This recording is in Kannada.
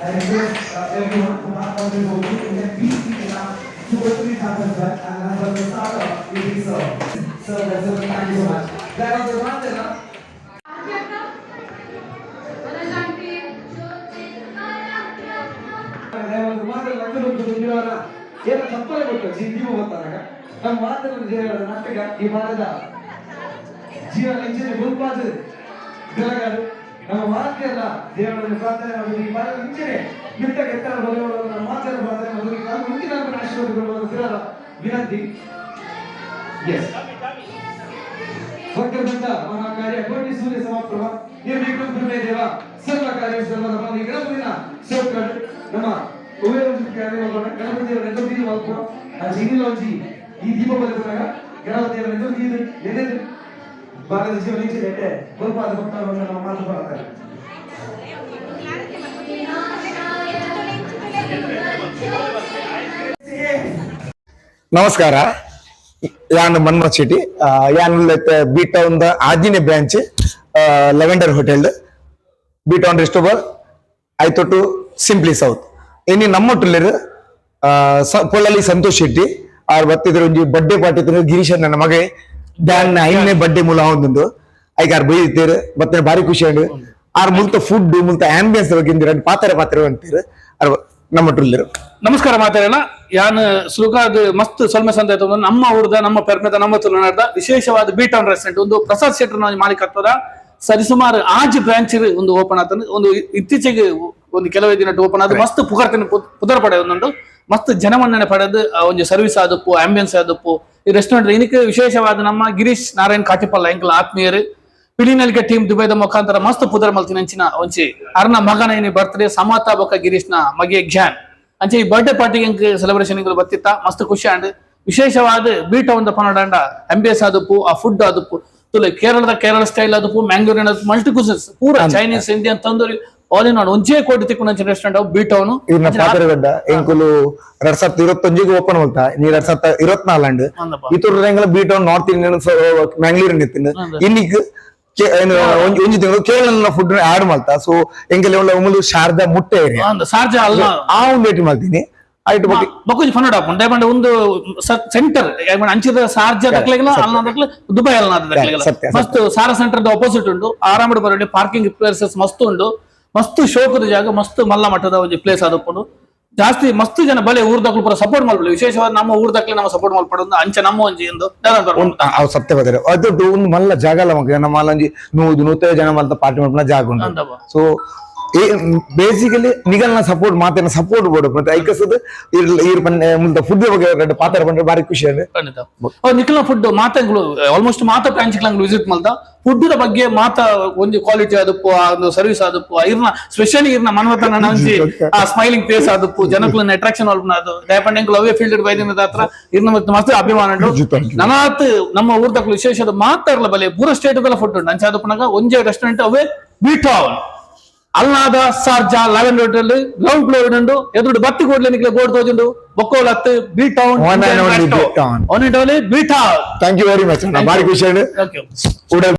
I request everyone to mark out this voting and then please keep it up to what we have as well. And as the starter, it is so. So that's it. Thank you so much. That was the one that. ಏನ ಚಪ್ಪಲೆ ಕೊಟ್ಟು ಜೀವ ಬರ್ತಾರಾಗ ನಮ್ಮ ಮಾತನ್ನು ನಾಟಕ ಈ ಭಾಗದ ಜೀವನ ಇಂಜಿನ ಗುರುಪಾದ ಬೆಳಗಾರು ನಮ್ಮ ಮಾತೆಲ್ಲ ದೇವರನ್ನು ಪ್ರಾರ್ಥನೆ ಮಾಡಿ ಈ ಭಾಗದ ಇಂಜಿನೆ ಗಿಟ್ಟ ಕೆಟ್ಟ ಬರೆಯುವ ನಮ್ಮ ಮಾತೆಲ್ಲ ಪ್ರಾರ್ಥನೆ ಮಾಡಿ ನಾವು ಮುಂದಿನ ಆಶೀರ್ವಾದಗಳು ವಿನಂತಿ ಎಸ್ ಭಕ್ತರಿಂದ ಮಹಾ ಕಾರ್ಯ ಕೋಟಿ ಸೂರ್ಯ ಸಮಾಪ್ತವ ನಿರ್ವಿಘ್ನ ಗುರುಮೇ ದೇವ ಸರ್ವ ಕಾರ್ಯ ಸರ್ವದ ಈ ಗಣಪತಿನ ಸೇವಕರು ನಮ್ಮ ಗಣಪತಿಯವರ ನೆನಪು ಮಾಡ್ಕೊ ಆ ಜೀನಿಲೋಜಿ ಈ ದೀಪ ಬಲಿದಾಗ ಗಣಪತಿಯವರ ನೆನಪು ಎದೆದು ಭಾರತ ಜೀವನ ನಿಂಚಿದೆ ಗುರುಪಾದ ಭಕ್ತರನ್ನು ನಮ್ಮ ಮಾತು ಬರ್ತಾರೆ ನಮಸ್ಕಾರ ಯಾನ್ ಮನ್ಮಥ್ ಶೆಟ್ಟಿ ಯಾನ್ ಬಿ ಟೌನ್ ಆದಿನ branch lavender hotel B Town ರೆಸ್ಟೋಬಲ್ ಐತೊಟ್ಟು ಸಿಂಪ್ಲಿ ಸೌತ್ ಇನ್ನು ನಮ್ಮೊಟ್ಟಲ್ಲಿ ಪೊಳ್ಳಲ್ಲಿ ಸಂತೋಷ್ ಶೆಟ್ಟಿ ಅವ್ರು ಬರ್ತಿದ್ರು ಒಂದು ಬರ್ಡೇ ಪಾರ್ಟಿ ಇತ್ತು ಗಿರೀಶ್ ನನ್ನ ಮಗೆ ಡ್ಯಾನ್ ಐದನೇ ಬರ್ಡೇ ಮೂಲ ಹೊಂದಿದ್ದು ಐಕ್ ಆರ್ ಬೈದಿರು ಮತ್ತೆ ಭಾರಿ ಖುಷಿ ಆಂಡ್ ಆರ್ ಮುಲ್ತ ಫುಡ್ ಮುಲ್ತ ಆಂಬಿಯನ್ಸ್ ಬಗ್ಗೆ ಪಾತ್ರೆ ಅಂತೀರು ನಮ್ಮೊಟ್ಟಲ್ಲಿರು ನಮಸ್ಕಾರ ಮಾತಾಡೋಣ ಯಾನ್ ಸುಲುಕಾದ ಮಸ್ತ್ ಸೊಲ್ಮೆ ಸಂತ ನಮ್ಮ ಊರ್ದ ನಮ್ಮ ಪೆರ್ಮೆದ ನಮ್ಮ ತುಲನಾದ ವಿಶೇಷವಾದ ಬಿ ಟೌನ್ ರೆಸ್ಟೋರೆಂಟ್ ಒಂದು ಪ್ರಸಾದ್ ಶೆಟ್ಟರ್ ಮಾಲೀಕತ್ವದ ಸರಿಸುಮಾರು 5 ಬ್ರಾಂಚ್ ಒಂದು ಓಪನ್ ಆತ ಒಂದು ಇತ್ತೀಚೆಗೆ ಒಂದು ಕೆಲವೇ ದಿನ ಓಪನ್ ಆದ ಮಸ್ತ್ ಪುಕರ್ತಿನ ಪುದರ್ ಪಡೆ ಒಂದು ಮಸ್ತ್ ಜನಮನ್ನಣೆ ಪಡೆದು ಒಂದು ಸರ್ವಿಸ್ ಆದಪ್ಪು ಆಂಬಿಯನ್ಸ್ ಆದಪ್ಪು ಈ ರೆಸ್ಟೋರೆಂಟ್ ಇದಕ್ಕೆ ವಿಶೇಷವಾದ ನಮ್ಮ ಗಿರೀಶ್ ನಾರಾಯಣ್ ಕಾಟಿಪಲ್ಲ ಎಂಕಲ್ ಆತ್ಮೀಯರು ಪಿಲಿನಲ್ಗೆ ಟೀಮ್ ದುಬೈದ ಮುಖಾಂತರ ಮಸ್ತ್ ಪುದರ್ ಮಲ್ತಿನ ಅಂಚಿನ ಒಂಚಿ ಅರ್ನ ಮಗನ ಏನಿ ಬರ್ತ್ಡೇ ಸಮಾತ ಬೊಕ್ಕ ಗಿರೀಶ್ನ ಮಗೆ ಘ್ಯಾನ್ ಅಂಚೆ ಈ ಬರ್ಡೇ ಪಾರ್ಟಿಗೆ ಸೆಲೆಬ್ರೇಷನ್ ಬತ್ತಿತ್ತ ಮಸ್ತ್ ಖುಷಿ ಅಂಡ್ ವಿಶೇಷವಾದ ಬಿ ಟೌನ್ ಪನಡಾಂಡ ಆಂಬಿಯನ್ಸ್ ಆದಪ್ಪು ಆ ಫುಡ್ ಆದಪ್ಪು ತುಲೆ ಕೇರಳ ಸ್ಟೈಲ್ ಆದಪ್ಪು ಮ್ಯಾಂಗ್ಳೂರಿನ ಮಲ್ಟಿ ಕುಸಿನ್ಸ್ ಪೂರ Chinese Indian tandoori all in all ಒಂಚೇ ಕೋಟಿ ತಿಕ್ಕೊಂಡ ರೆಸ್ಟೋರೆಂಟ್ ಬಿ ಟೌನ್ ಇನ್ನ ಪಾತ್ರೆಗಡ್ಡ ಎಂಕುಲು 2021 ಓಪನ್ ಹೋಗ್ತಾ ನೀ 2024 ಇತರ ಬಿ ಟೌನ್ ನಾರ್ತ್ ಇಂಡಿಯನ್ ಮ್ಯಾಂಗ್ಳೂರಿನ ಎತ್ತಿನ ಇನ್ನಿಕ್ ಒಂಜಿ ತಿಂಗಳು ಕೇರಳ ಫುಡ್ ಆಡ್ ಮಾಡ್ತಾ ಸೊ ಎಂಗೆಲ್ಲ ಒಮ್ಮಲು ಶಾರದಾ ಮುಟ್ಟೆ ಏರಿಯಾ ಶಾರ್ಜಾ ಅಲ್ಲ ಆ ಒಂದು ಭೇಟಿ ಮಾಡ್ತೀನಿ ಆಯ್ತು ಬೊಕ್ಕ ಫನ್ನಡ ಉಂಡೆ ಒಂದು ಸೆಂಟರ್ ಅಂಚಿದ ಶಾರ್ಜಾ ದಕ್ಲೆಗಲ ಅಲ್ಲ ದಕ್ಲೆ ದುಬೈ ಅಲ್ಲ ದಕ್ಲೆಗಲ ಮಸ್ತ್ ಸಾರಾ ಸೆಂಟರ್ ಆಪೋಸಿಟ್ ಉಂಟು ಆರಾಮಡ್ ಬರೋಡಿ ಪಾರ್ಕಿಂಗ್ ಪ್ಲೇಸಸ್ ಮಸ್ತ್ ಉಂಟು ಮಸ್ತ್ ಶೋಕದ ಜಾಗ ಮಸ್ತ್ ಮಲ್ಲ ಮಟ್ಟದ ಒಂದು ಪ್ಲೇಸ್ ಆದಪ್ಪು ಜಾಸ್ತಿ ಮಸ್ತ್ ಜನ ಬಲೆ ಊರ್ದಕ್ಲು ಪೂರ ಸಪೋರ್ಟ್ ಮಾಡ್ಬಿಡಿ ವಿಶೇಷವಾದ ನಮ್ಮ ಊರ್ದಕ್ಲೆ ನಮ್ಮ ಸಪೋರ್ಟ್ ಮಾಡ್ಪಡೋದು ಅಂಚೆ ನಮ್ಮ ಒಂಜಿ ಎಂದು ಸತ್ಯ ಬದ್ರೆ ಅದು ಒಂದು ಮಲ್ಲ ಜಾಗ ಅಲ್ಲ ಮಗ ನಮ್ಮ ಅಲ್ಲಂಜಿ 100 ಜನ ಮಲ್ಲ ಪಾರ್ಟಿ ಮಾಡ್ಕೊಂಡ ಜಾಗ ಉಂಟು ಸೊ ಬೇಸಿಕಲಿ ನಿಗಲ್ನ ಸಪೋರ್ಟ್ ಮಾತೇನ ಸಪೋರ್ಟ್ ಬೋಡು ಮತ್ತೆ ಐಕಸದ ಮುಂದೆ ಫುಡ್ ಬಗ್ಗೆ ಪಾತ್ರ ಬಂದ್ರೆ ಬಾರಿ ಖುಷಿ ಇದೆ ನಿಖಲ್ನ ಫುಡ್ ಮಾತಂಗಳು ಆಲ್ಮೋಸ್ಟ್ ಮಾತಾ ಬ್ರಾಂಚ್ಗಳಂಗ್ ವಿಸಿಟ್ ಮಾಡ್ದ ಫುಡ್ ಬಗ್ಗೆ ಮಾತಾ ಒಂದು ಕ್ವಾಲಿಟಿ ಆದಪ್ಪು ಒಂದು ಸರ್ವಿಸ್ ಆದಪ್ಪು ಇರ್ನ ಸ್ಪೆಷಲಿ ಇರ್ನ ಮನವತನ ನಂಜಿ ಆ ಸ್ಮೈಲಿಂಗ್ ಫೇಸ್ ಆದಪ್ಪು ಜನಗಳನ್ನ ಅಟ್ರಾಕ್ಷನ್ ಅದು ದಯಪಂಡೆಂಗಳು ಅವೇ ಫೀಲ್ಡ್ ಬೈದಿನ ಹತ್ರ ಇರ್ನ ಮತ್ತೆ ಮಸ್ತ್ ಅಭಿಮಾನ ನನಾತ್ ನಮ್ಮ ಊರ್ದಕ್ಲು ವಿಶೇಷದ ಮಾತಾಡ್ಲ ಬಲೆ ಪೂರ ಸ್ಟೇಟ್ ಫುಡ್ ಉಂಟು ಅಂಚೆ ಆದಪ್ಪನಾಗ ಒಂಜೆ ರೆಸ್ಟೋರೆಂಟ್ ಅವೇ ಬಿ ಟೌನ್ ಅಲ್ನಾದ ಸಾರ್ಜಾ ಲೆವೆನ್ ಹೋಟೆಲ್ ಗ್ರೌಂಡ್ ಫ್ಲೋರ್ ಉಂಡು ಎದುರು ಬತ್ತಿ ಕೊಡ್ಲಿ ನಿಕ್ಲೆ ಗೋಡ್ ತೋಜುಂಡು ಬೊಕ್ಕೋಲ್ ಹತ್ತು B Town B Town thank you very much ಬಾರಿ ಖುಷಿ